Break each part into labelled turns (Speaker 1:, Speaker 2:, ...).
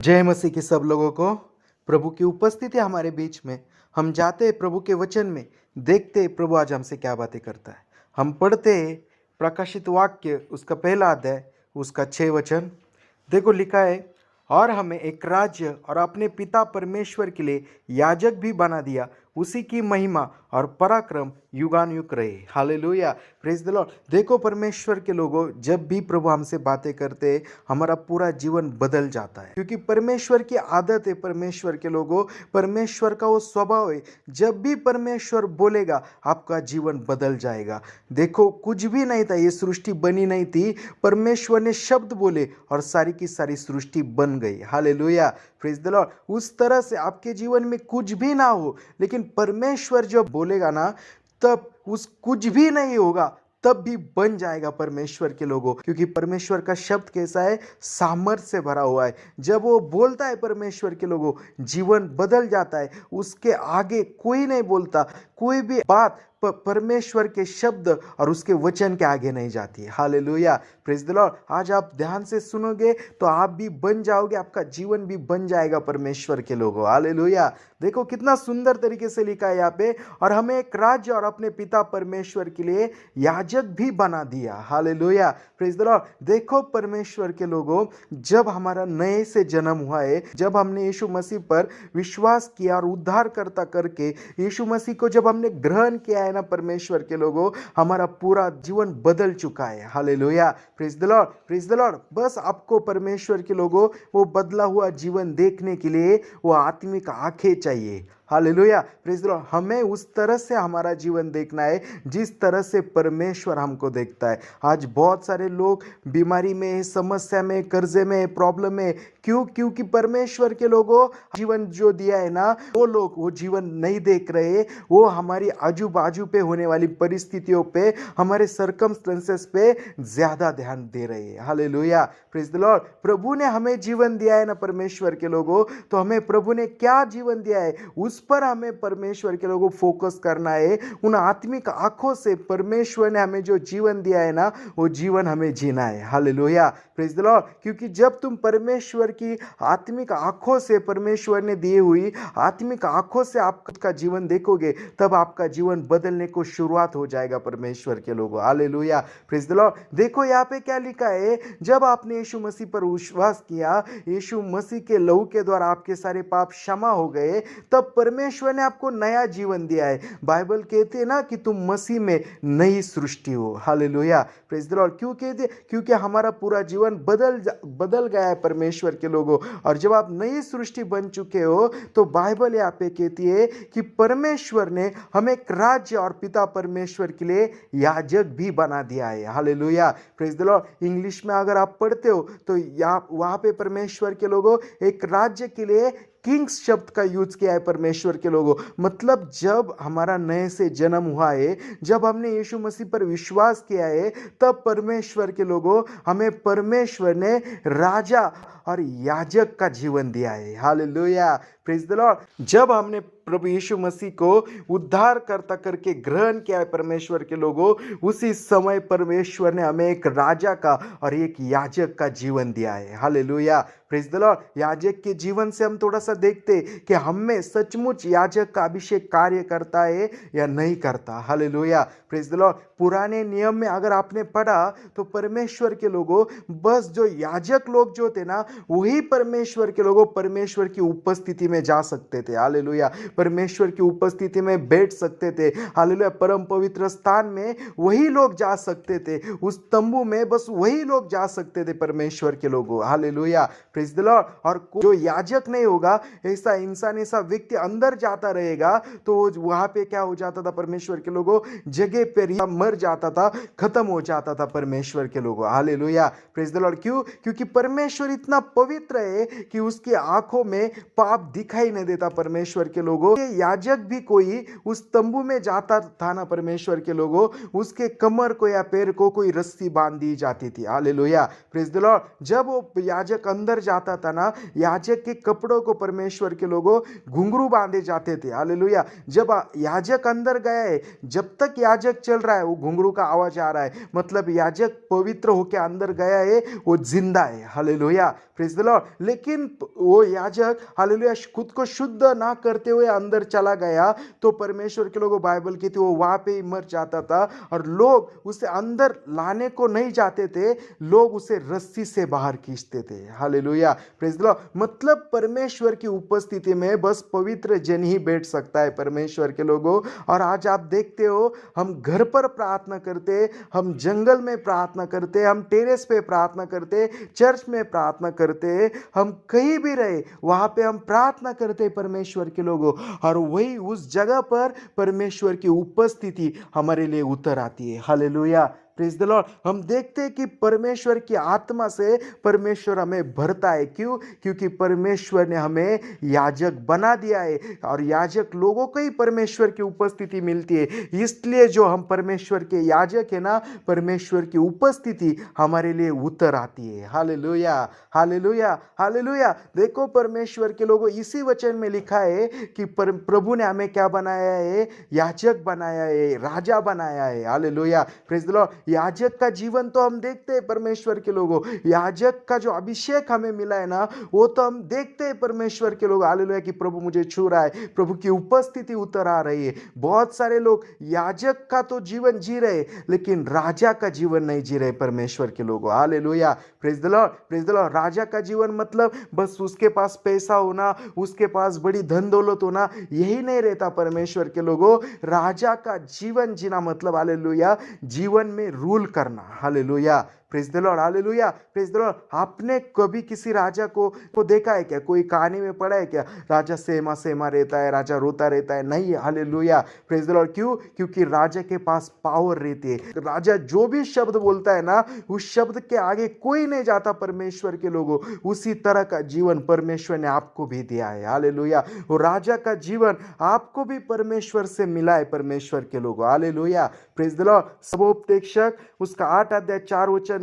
Speaker 1: जय मसीह की सब लोगों को। प्रभु की उपस्थिति हमारे बीच में। हम जाते हैं प्रभु के वचन में, देखते हैं प्रभु आज हमसे क्या बातें करता है। हम पढ़ते हैं प्रकाशित वाक्य उसका पहला अध्याय उसका 6 वचन। देखो लिखा है, और हमें एक राज्य और अपने पिता परमेश्वर के लिए याजक भी बना दिया, उसी की महिमा और पराक्रम युगानुयुग रहे। Hallelujah, praise the Lord. देखो परमेश्वर के लोगों, जब भी प्रभु हमसे बातें करते हैं हमारा पूरा जीवन बदल जाता है, क्योंकि परमेश्वर की आदत है। परमेश्वर के लोगों, परमेश्वर का वो स्वभाव है, जब भी परमेश्वर बोलेगा आपका जीवन बदल जाएगा। देखो कुछ भी नहीं था, ये सृष्टि बनी नहीं थी, परमेश्वर ने शब्द बोले और सारी की सारी सृष्टि बन गई। Hallelujah, praise the Lord. उस तरह से आपके जीवन में कुछ भी ना हो, लेकिन परमेश्वर जब बोलेगा ना, तब उस कुछ भी नहीं होगा, तब भी बन जाएगा परमेश्वर के लोगों। क्योंकि परमेश्वर का शब्द कैसा है, सामर्थ्य से भरा हुआ है। जब वो बोलता है परमेश्वर के लोगों, जीवन बदल जाता है। उसके आगे कोई नहीं बोलता, कोई भी बात परमेश्वर के शब्द और उसके वचन के आगे नहीं जाती है। Hallelujah, praise the Lord. आज आप ध्यान से सुनोगे तो आप भी बन जाओगे, आपका जीवन भी बन जाएगा परमेश्वर के लोगों। हालेलुया। देखो कितना सुंदर तरीके से लिखा है यहाँ पे, और हमें एक राज्य और अपने पिता परमेश्वर के लिए याजक भी बना दिया। Hallelujah, praise the Lord. देखो परमेश्वर के लोगों, जब हमारा नए से जन्म हुआ है, जब हमने यीशु मसीह पर विश्वास किया और उद्धारकर्ता करके यीशु मसीह को जब हमने ग्रहण किया है ना परमेश्वर के लोगों, हमारा पूरा जीवन बदल चुका है। Hallelujah, praise the Lord, praise the Lord. बस आपको परमेश्वर के लोगों वो बदला हुआ जीवन देखने के लिए वो आत्मिक आंखें चाहिए। Hallelujah, praise the Lord. हमें उस तरह से हमारा जीवन देखना है जिस तरह से परमेश्वर हमको देखता है। आज बहुत सारे लोग बीमारी में, समस्या में, कर्जे में, प्रॉब्लम में, क्यों? क्योंकि परमेश्वर के लोगों जीवन जो दिया है ना, वो लोग वो जीवन नहीं देख रहे। वो हमारी आजू बाजू पे होने वाली परिस्थितियों पे, हमारे सर्कमस्टेंसेस पे ज्यादा ध्यान दे रहे हैं। Hallelujah, praise the Lord. प्रभु ने हमें जीवन दिया है ना परमेश्वर के लोगों, तो हमें प्रभु ने क्या जीवन दिया है उस पर हमें परमेश्वर के लोगों फोकस करना है। उन आत्मिक आंखों से परमेश्वर ने हमें जो जीवन दिया है ना, वो जीवन हमें जीना है। Hallelujah, praise the Lord. क्योंकि जब तुम परमेश्वर की आत्मिक आंखों से, परमेश्वर ने दी हुई आत्मिक आंखों से आपका जीवन देखोगे, तब आपका जीवन बदलने को शुरुआत हो जाएगा परमेश्वर के लोगों। Hallelujah, praise the Lord. देखो यहाँ पे क्या लिखा है, जब आपने यीशु मसीह पर विश्वास किया, यीशु मसीह के लहू के द्वारा आपके सारे पाप क्षमा हो गए, तब परमेश्वर ने आपको नया जीवन दिया है। बाइबल कहते हैं ना कि तुम मसीह में नई सृष्टि हो। Hallelujah, praise the Lord. क्यों कहते? क्योंकि हमारा पूरा जीवन बदल गया है परमेश्वर के लोगों। और जब आप नई सृष्टि बन चुके हो, तो बाइबल यहाँ पे कहती है कि परमेश्वर ने हमें एक राज्य और पिता परमेश्वर के लिए याजक भी बना दिया है। Hallelujah, praise the Lord. English में अगर आप पढ़ते हो तो वहां पे परमेश्वर के लोगों एक राज्य के लिए किंग्स शब्द का यूज किया है परमेश्वर के लोगों। मतलब जब हमारा नए से जन्म हुआ है, जब हमने यीशु मसीह पर विश्वास किया है, तब परमेश्वर के लोगों हमें परमेश्वर ने राजा और याजक का जीवन दिया है। Hallelujah, praise the Lord. जब हमने प्रभु यीशु मसीह को उद्धारकर्ता करके ग्रहण किया है परमेश्वर के लोगों, उसी समय परमेश्वर ने हमें एक राजा का और एक याजक का जीवन दिया है। Hallelujah, praise the Lord. याजक के जीवन से हम थोड़ा सा देखते कि हम में सचमुच याजक का अभिषेक कार्य करता है या नहीं करता। Hallelujah, praise the Lord. पुराने नियम में अगर आपने पढ़ा तो परमेश्वर के लोगों, बस जो याजक लोग जो थे ना, वही परमेश्वर के लोगों परमेश्वर की उपस्थिति में जा सकते थे। हालेलुया, परमेश्वर की उपस्थिति में बैठ सकते थे। हालेलुया, परम पवित्र स्थान में वही लोग जा सकते थे। उस तंबू में बस वही लोग जा सकते थे परमेश्वर के लोगों। Hallelujah, praise the Lord. और जो याजक नहीं होगा, ऐसा इंसान, ऐसा व्यक्ति अंदर जाता रहेगा, तो वहां पे क्या हो जाता था परमेश्वर के लोगों, जगह पर मर जाता था, खत्म हो जाता था परमेश्वर के लोगों। Hallelujah, praise the Lord. क्यों? क्योंकि परमेश्वर इतना पवित्र है कि उसकी आंखों में पाप दिखाई नहीं देता परमेश्वर के लोगों। याजक भी कोई उस तंबू में जाता था ना परमेश्वर के लोगों, उसके कमर को या पैर को कोई रस्सी बांध दी जाती थी। Hallelujah, praise the Lord. जब वो याजक अंदर जाता था ना, याजक के कपड़ों को परमेश्वर के लोगों घुंघरू बांधे जाते थे। हालेलुया। जब याजक अंदर गया है, जब तक याजक चल रहा है वो घुंघरू का आवाज आ रहा है, मतलब याजक पवित्र होकर अंदर गया है, वो जिंदा है। Hallelujah, praise the Lord. लेकिन वो याजक हालेलुया खुद को शुद्ध ना करते हुए अंदर चला गया तो परमेश्वर के लोगों, बाइबल की थी, वो वहां पे ही मर जाता था और लोग उसे अंदर लाने को नहीं जाते थे, लोग उसे रस्सी से बाहर खींचते थे। Hallelujah praise the Lord. मतलब परमेश्वर की उपस्थिति में बस पवित्र जन ही बैठ सकता है परमेश्वर के लोगों। और आज आप देखते हो, हम घर पर प्रार्थना करते, हम जंगल में प्रार्थना करते, हम टेरेस पे प्रार्थना करते, चर्च में प्रार्थना करते, हम कहीं भी रहे वहां पे हम प्रार्थना करते परमेश्वर के लोगों, और वही उस जगह पर परमेश्वर की उपस्थिति हमारे लिए उतर आती है। Hallelujah praise the Lord. हम देखते हैं कि परमेश्वर की आत्मा से परमेश्वर हमें भरता है। क्यों? क्योंकि परमेश्वर ने हमें याजक बना दिया है और याजक लोगों को ही परमेश्वर की उपस्थिति मिलती है। इसलिए जो हम परमेश्वर के याजक है ना, परमेश्वर की उपस्थिति हमारे लिए उतर आती है। Hallelujah hallelujah hallelujah. देखो परमेश्वर के लोगों, इसी वचन में लिखा है कि प्रभु ने हमें क्या बनाया है? याजक बनाया है, राजा बनाया है। Hallelujah praise the Lord. याजक का जीवन तो हम देखते हैं परमेश्वर के लोगों, याजक का जो अभिषेक हमें मिला है ना, वो तो हम देखते हैं परमेश्वर के लोग। हालेलुया कि प्रभु मुझे छू रहा है, प्रभु की उपस्थिति उतर आ रही है। बहुत सारे लोग याजक का तो जीवन जी रहे लेकिन राजा का जीवन नहीं जी रहे परमेश्वर के लोगों। Hallelujah praise the Lord praise the Lord. राजा का जीवन मतलब बस उसके पास पैसा होना, उसके पास बड़ी धन दौलत होना, यही नहीं रहता परमेश्वर के लोगों। राजा का जीवन जीना मतलब हालेलुया जीवन में रूल करना। Hallelujah praise the Lord hallelujah praise the Lord. आपने कभी किसी राजा को देखा है क्या? कोई कहानी में पढ़ा है क्या? राजा सेमा सेमा रहता है, राजा रोता रहता है? नहीं। Hallelujah praise the Lord. क्यों? क्योंकि राजा के पास पावर रहती है। राजा जो भी शब्द बोलता है ना, उस शब्द के आगे कोई नहीं जाता परमेश्वर के लोगों। उसी तरह का जीवन परमेश्वर ने आपको भी दिया है। हालेलुया। वो राजा का जीवन आपको भी परमेश्वर से मिला है परमेश्वर के लोगों। Hallelujah praise the Lord. सबोपदेशक उसका 8 अध्याय 4 वचन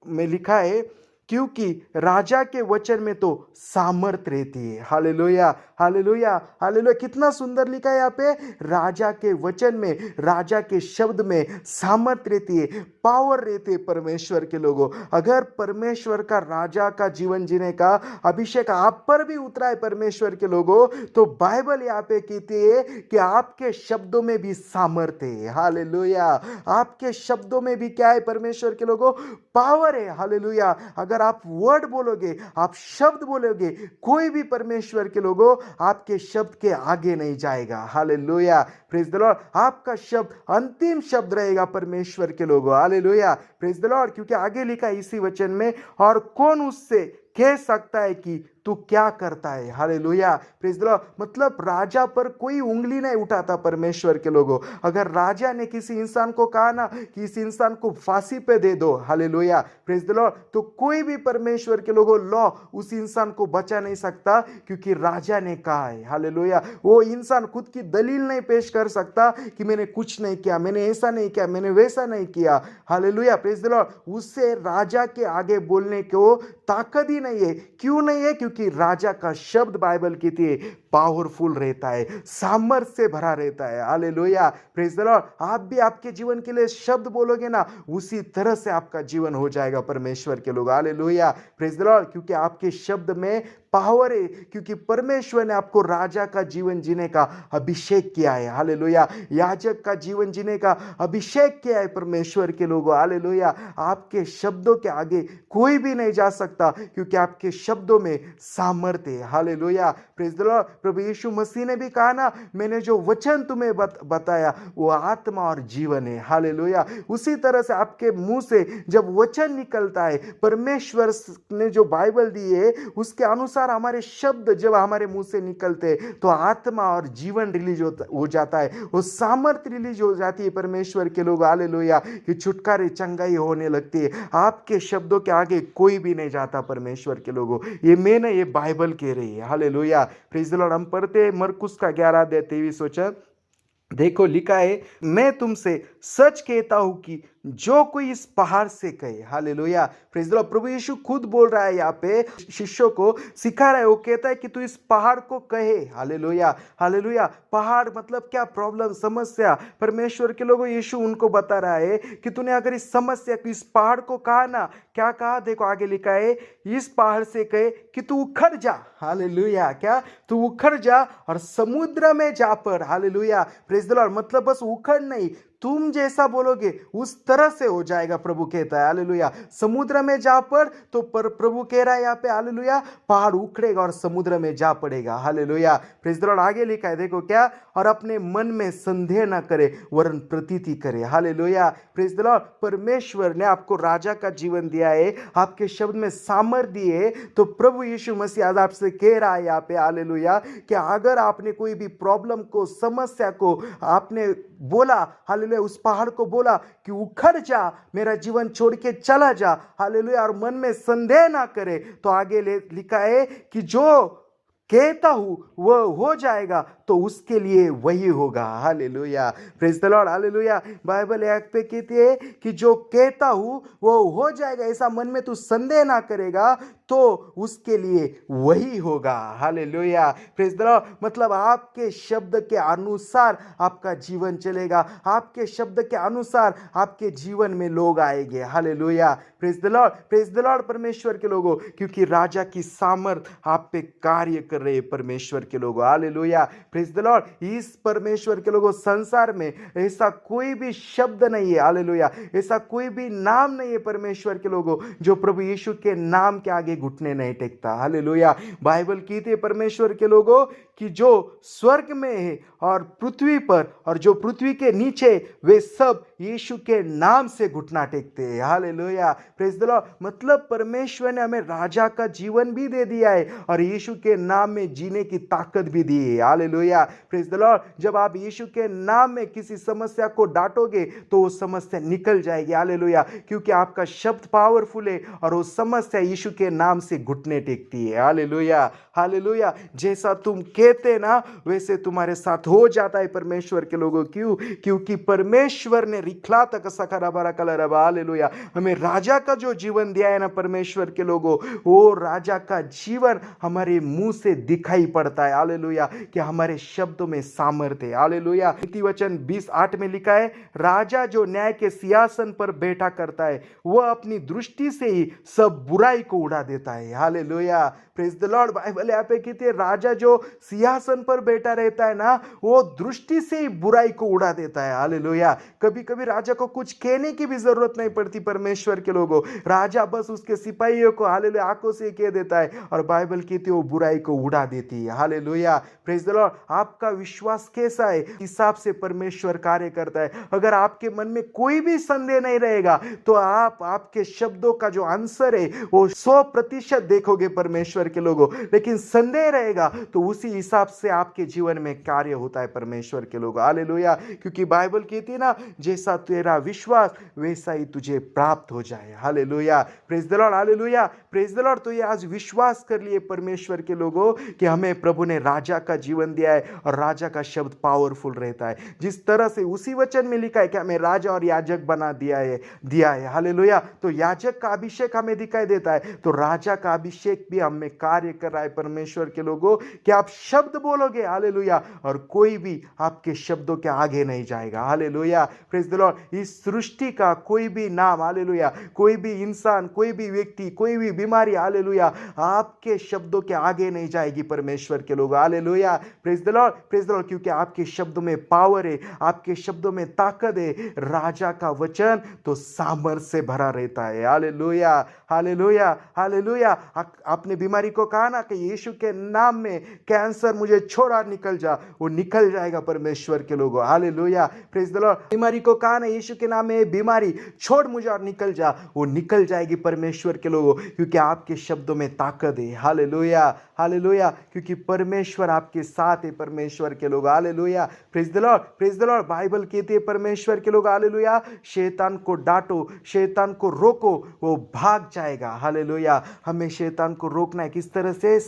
Speaker 1: में लिखा है, क्योंकि राजा के वचन में तो सामर्थ रहती है। Hallelujah hallelujah hallelujah. कितना सुंदर लिखा है यहाँ पे, राजा के वचन में, राजा के शब्द में सामर्थ रहती है, पावर रहती है परमेश्वर के लोगों। अगर परमेश्वर का राजा का जीवन जीने का अभिषेक आप पर भी उतरा है परमेश्वर के लोगों, तो बाइबल यहाँ पे कहती है कि आपके शब्दों में भी सामर्थ है। हालेलुया। आपके शब्दों में भी क्या है परमेश्वर के लोगों? पावर है। हालेलुया। अगर आप वर्ड बोलोगे, आप शब्द बोलोगे, कोई भी परमेश्वर के लोगों आपके शब्द के आगे नहीं जाएगा। Hallelujah praise the Lord. आपका शब्द अंतिम शब्द रहेगा परमेश्वर के लोगों। Hallelujah praise the Lord. क्योंकि आगे लिखा है इसी वचन में, और कौन उससे कह सकता है कि तू क्या करता है? Hallelujah praise the Lord. मतलब राजा पर कोई उंगली नहीं उठाता परमेश्वर के लोगों। अगर राजा ने किसी इंसान को कहा ना कि इस इंसान को फांसी पे दे दो, हालेलुया प्रेज द लॉर्ड, तो कोई भी परमेश्वर के लोगों लॉ उस इंसान को बचा नहीं सकता, क्योंकि राजा ने कहा है। हालेलुया। वो इंसान खुद की दलील नहीं पेश कर सकता कि मैंने कुछ नहीं किया, मैंने ऐसा नहीं किया, मैंने वैसा नहीं किया। Hallelujah praise the Lord. उससे राजा के आगे बोलने को ताकत ही नहीं है। क्यों नहीं है? क्योंकि राजा का शब्द बाइबल कहती है पावरफुल रहता है, सामर्थ से भरा रहता है। Hallelujah praise the Lord. आप भी आपके जीवन के लिए शब्द बोलोगे ना, उसी तरह से आपका जीवन हो जाएगा परमेश्वर के लोग। Hallelujah praise the Lord. क्योंकि आपके शब्द में पावर है, क्योंकि परमेश्वर ने आपको राजा का जीवन जीने का अभिषेक किया है। हालेलुया। याजक का जीवन जीने का अभिषेक किया है परमेश्वर के लोगों। हालेलुया। आपके शब्दों के आगे कोई भी नहीं जा सकता, क्योंकि आपके शब्दों में सामर्थ्य है। Hallelujah praise the Lord. प्रभु यीशु मसीह ने भी कहा ना, मैंने जो वचन तुम्हें बताया वो आत्मा और जीवन है। हालेलुया। उसी तरह से आपके मुंह से जब वचन निकलता है, परमेश्वर ने जो बाइबल दी है उसके अनुसार हमारे शब्द जब हमारे मुंह से निकलते तो आत्मा और जीवन रिलीज हो जाता है, वो सामर्थ्य रिलीज हो जाती है परमेश्वर के लोग। हालेलुया। कि छुटकारे चंगाई होने लगती है। आपके शब्दों के आगे कोई भी नहीं जाता परमेश्वर के लोगों। ये मैं नहीं, ये बाइबल कह रही है। Hallelujah praise the Lord. हम पढ़ते हैं मरकुस का 11 अध्याय 23 वचन। देखो लिखा है, मैं तुमसे सच कहता हूं कि जो कोई इस पहाड़ से कहे, हालेलुया, प्रेज द लॉर्ड। प्रभु यीशु खुद बोल रहा है यहाँ पे, शिष्यों को सिखा रहा है, वो कहता है कि तू इस पहाड़ को कहे, हालेलुया, हालेलुया। पहाड़ मतलब क्या? प्रॉब्लम, समस्या। परमेश्वर के लोगों, यीशु उनको बता रहा है कि तूने अगर इस समस्या को, इस पहाड़ को कहा ना, क्या कहा? देखो आगे लिखा है, इस पहाड़ से कहे कि तू उखड़ जा, हालेलुया। क्या? तू उखड़ जा और समुद्र में जा पड़, हालेलुया, प्रेज द लॉर्ड। मतलब बस उखड़ नहीं, तुम जैसा बोलोगे उस तरह से हो जाएगा, प्रभु कहता है, हालेलुया। समुद्र में जा पड़, तो प्रभु कह रहा है यहाँ पे, हालेलुया, पहाड़ उखड़ेगा और समुद्र में जा पड़ेगा, हालेलुया, प्रेज द लॉर्ड। आगे लिखा है, देखो क्या? और अपने मन में संदेह न करे वरन प्रतीति करे, हालेलुया, प्रेज द लॉर्ड। परमेश्वर ने आपको राजा का जीवन दिया है, आपके शब्द में सामर्थ दी है, तो प्रभु यीशु मसीह आज आपसे कह रहा है यहाँ पे, हालेलुया, कि अगर आपने कोई भी प्रॉब्लम को, समस्या को आपने बोला, हालेलुया, उस पहाड़ को बोला कि उखड़ जा, मेरा जीवन छोड़ के चला जा, हालेलुया, और मन में संदेह ना करे, तो आगे लिखा है कि जो कहता हूं वह हो जाएगा, तो उसके लिए वही होगा, hallelujah, praise the Lord, hallelujah. Bible एक पे कहती है कि जो कहता हूं वो हो जाएगा, ऐसा मन में तू संदेह ना करेगा तो उसके लिए वही होगा, हालेलुया, प्रेज द लॉर्ड। मतलब आपके शब्द के अनुसार आपका जीवन चलेगा, आपके शब्द के अनुसार आपके जीवन में लोग आएंगे, hallelujah, praise the Lord, praise the Lord, परमेश्वर के लोगों, क्योंकि राजा की सामर्थ आप पे कार्य कर रहे हैं, परमेश्वर के लोगों, हालेलुया, प्रेज द लॉर्ड। इस परमेश्वर के लोगों, संसार में ऐसा कोई भी शब्द नहीं है, हालेलुया, ऐसा कोई भी नाम नहीं है, परमेश्वर के लोगों, जो प्रभु यीशु के नाम के आगे घुटने नहीं टेकता, हालेलुया। बाइबल कहती है, परमेश्वर के लोगों, कि जो स्वर्ग में है और पृथ्वी पर और जो पृथ्वी के नीचे, वे सब यीशु के नाम से घुटना टेकते हैं, हालेलुया, प्रेज द लॉर्ड। मतलब परमेश्वर ने हमें राजा का जीवन भी दे दिया है और यीशु के नाम में जीने की ताकत भी दी है, हालेलुया, प्रेज द लॉर्ड। जब आप यीशु के नाम में किसी समस्या को डांटोगे तो वो समस्या निकल जाएगी, हालेलुया, क्योंकि आपका शब्द पावरफुल है और वो समस्या यीशु के नाम से घुटने टेकती है, हालेलुया, हालेलुया। जैसा तुम कहते ना वैसे तुम्हारे साथ हो जाता है, परमेश्वर के लोगों। क्यों? क्योंकि परमेश्वर ने रिखला तक सकाराबारा कलरबा, हालेलुया, हमें राजा का जो जीवन दिया है ना, परमेश्वर के लोगों, वो राजा का जीवन हमारे मुंह से दिखाई पड़ता है, हालेलुया, कि हमारे शब्दों में सामर्थ्य है, हालेलुया। नीति वचन 20:8 में लिखा है, राजा जो न्याय के सिंहासन पर बैठा करता है वह अपनी दृष्टि से ही सब बुराई को उड़ा देता है, hallelujah, praise the Lord. Bible यहाँ पे कहती है, राजा जो सिंहासन पर बैठा रहता है ना, वो दृष्टि से ही बुराई को उड़ा देता है, हालेलुया। कभी कभी राजा को कुछ कहने की भी जरूरत नहीं पड़ती, परमेश्वर के लोगों, राजा बस उसके सिपाहियों को, हालेलुया, आंखों से कह देता है और बाइबल कहती है वो बुराई को उड़ा देती है, हालेलुया, प्रेज द लॉर्ड। आपका विश्वास कैसा है, हिसाब से परमेश्वर कार्य करता है। अगर आपके मन में कोई भी संदेह नहीं रहेगा तो आप आपके शब्दों का जो आंसर है वो 100% देखोगे, परमेश्वर के लोगों। लेकिन संदेह रहेगा तो उसी हिसाब से आपके जीवन में कार्य होता है, परमेश्वर के लोगों, हालेलुया, क्योंकि बाइबल कहती है ना, जैसा तेरा विश्वास वैसा ही तुझे प्राप्त हो जाए, hallelujah, praise the Lord, hallelujah, praise the Lord. तो ये आज विश्वास कर लिए, परमेश्वर के लोगों, कि हमें प्रभु ने राजा का जीवन दिया है और राजा का शब्द पावरफुल रहता है। जिस तरह से उसी वचन में लिखा है कि हमें राजा और याजक बना दिया है, हालेलुया। तो याजक का अभिषेक हमें दिखाई देता है, तो राजा का अभिषेक भी हमें कार्य कर रहा है, परमेश्वर के लोगों, कि आप शब्द बोलोगे, हालेलुया, और कोई भी आपके शब्दों के आगे नहीं जाएगा, हालेलुया, प्रेज द लॉर्ड। इस सृष्टि का कोई भी नाम, हालेलुया, कोई भी इंसान, कोई भी व्यक्ति, कोई भी बीमारी, हालेलुया, आपके शब्दों के आगे नहीं जाएगी, परमेश्वर के लोग, hallelujah, praise the Lord, praise the Lord, क्योंकि आपके शब्दों में पावर है, आपके शब्दों में ताकत है। राजा का वचन तो सामर्थ से भरा रहता है, हालेलुया, हालेलुया, हालेलुया। आपने बीमारी को कहा ना कि यीशु के नाम में कैंसर मुझे छोड़ा, निकल जा, वो निकल जाएगा, परमेश्वर के लोगों, हालेलुया, प्रेज द लॉर्ड। बीमारी को कहा ना, यीशु के नाम में बीमारी छोड़ मुझे और निकल जा, वो निकल जाएगी, परमेश्वर के लोगों, क्योंकि आपके शब्दों में ताकत है, हालेलुया, हालेलुया, क्योंकि परमेश्वर आपके साथ है, परमेश्वर के लोग, hallelujah, praise the Lord, praise the Lord. Bible कहती है, परमेश्वर के लोग, हालेलुया, शैतान को डांटो, शैतान को रोको, वो भाग जाएगा, हालेलुया। हमें शैतान को रोकना है, किस तरह से?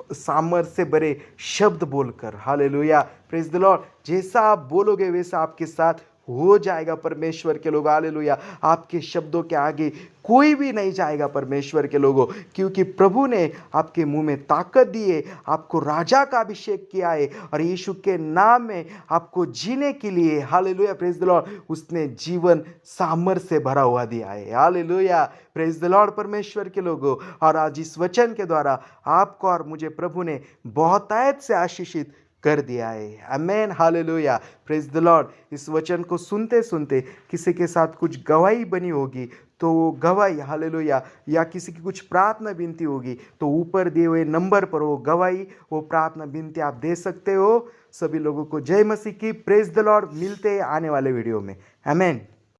Speaker 1: सामर्थ से भरे शब्द बोलकर, हालेलुया, प्रेज द लॉर्ड। जैसा आप बोलोगे वैसा आपके साथ हो जाएगा परमेश्वर के लोग, हालेलुया। आपके शब्दों के आगे कोई भी नहीं जाएगा परमेश्वर के लोगों, क्योंकि प्रभु ने आपके मुंह में ताकत दी है, आपको राजा का अभिषेक किया है और यीशु के नाम में आपको जीने के लिए, हालेलुया, प्रेज द लॉर्ड, उसने जीवन सामर्थ्य से भरा हुआ दिया है, हालेलुया, प्रेज द लॉर्ड परमेश्वर के लोगों। और आज इस वचन के द्वारा आपको और मुझे प्रभु ने बहुतायत से आशीषित कर दिया है, आमेन, हालेलुया, प्रेज द लॉर्ड। इस वचन को सुनते सुनते किसी के साथ कुछ गवाही बनी होगी तो वो गवाही, हालेलुया, या किसी की कुछ प्रार्थना विनती होगी तो ऊपर दिए हुए नंबर पर वो गवाही, वो प्रार्थना विनती आप दे सकते हो। सभी लोगों को जय मसीह की, प्रेज द लॉर्ड। मिलते हैं आने वाले वीडियो में, आमेन।